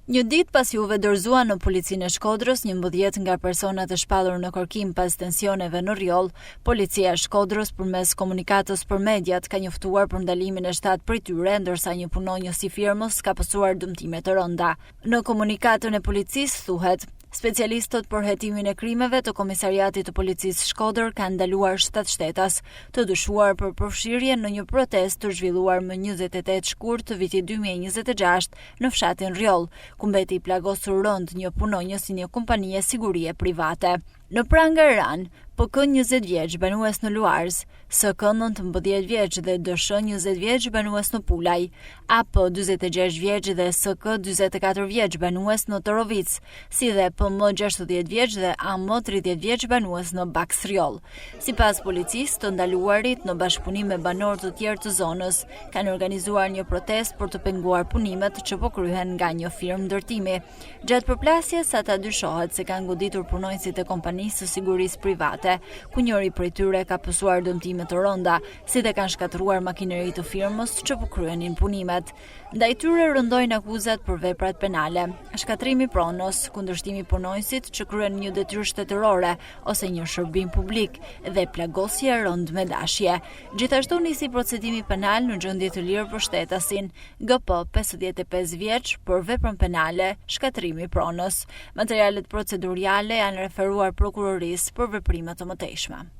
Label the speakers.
Speaker 1: Një ditë pas juve dorëzuan në policinë e Shkodrës 11 nga personat e shpallur në kërkim pas tensioneve në rjoll, policia e Shkodrës përmes komunikatës për mediat ka njoftuar për ndalimin e 7 prej tyre, ndërsa një punonjës i firmës ka pasur dëmtime të rënda. Në komunikatën e policisë thuhet: specialistët për hetimin e krimeve të Komisariatit të Policisë Shkodër kanë ndaluar 7 shtetas të dyshuar për përfshirje në një protestë të zhvilluar më 28 shkurt të vitit 2026 në fshatin Rjoll, ku mbeti i plagosur rënd një punonjës i një kompanie sigurie private. Në Prangaran, PK 20 vjeç banues në Luarz, SK 19 vjeç dhe DSH 20 vjeç banues në Pulaj, AP 46 vjeç dhe SK 44 vjeç banues në Torovic, si dhe PM 60 vjeç dhe AM 30 vjeç banues në Baksrjoll. Sipas policisë, të ndaluarit në bashkëpunim me banorë të tjerë të zonës kanë organizuar një protestë për të penguar punimet që po kryhen nga një firmë ndërtimi. Gjatë përplasjes, ata dyshohet se kanë goditur punonjësit e kompanisë së sigurisë private, ku njëri prej tyre ka pësuar dëmtime të rënda, si dhe kanë shkatëruar makineri të firmës që po kryenin punimet. Ndaj tyre rëndojnë akuzat për veprat penale, shkatrimi pronos, kundërshtimi punonjësit që kryen një detyrë shtetërore ose një shërbim publik dhe plagosje rënd me dashje. Gjithashtu nisi procedimi penal në gjendje të lirë për shtetasin, GP 55 vjeç për veprën penale, shkatrimi pronos. Materialet proceduriale janë referuar prokurorisë për veprime të mëtejshme.